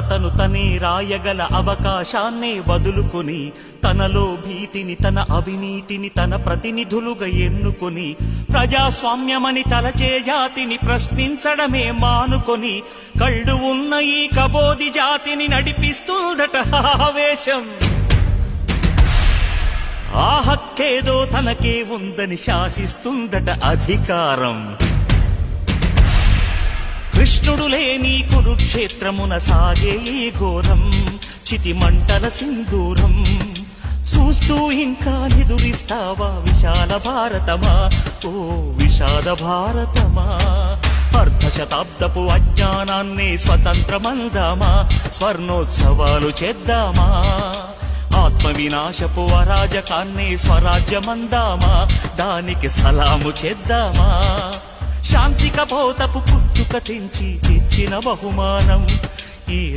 రాతను తనే రాయగల అవకాశాన్నే వదులుకొని తనలో భీతిని తన అవినీతిని తన ప్రతినిధులుగా ఎన్నుకొని ప్రజాస్వామ్యమని తలచే జాతిని ప్రశ్నించడమే మానుకొని కళ్ళు ఉన్న ఈ కబోది జాతిని నడిపిస్తుందట ఆవేశం. ఆ హక్కేదో తనకే ఉందని శాసిస్తుందట అధికారం. కృష్ణుడు లేని కురుక్షేత్రమున సాగే ఈ ఘోరం చితి మంటల సింధూరం. చూస్తూ ఇంకా నిదురిస్తావా విశాల భారతమా, ఓ విషాద భారతమా. అర్ధశతాబ్దపు అజ్ఞానాన్ని స్వతంత్రమందామా, స్వర్ణోత్సవాలు చేద్దామా. ఆత్మ వినాశపు అరాజకాన్ని స్వరాజ్యమందామా, దానికి సలాము చేద్దామా. శాంతిక పోతపు పుట్టుక తెంచి తెచ్చిన బహుమానం ఈ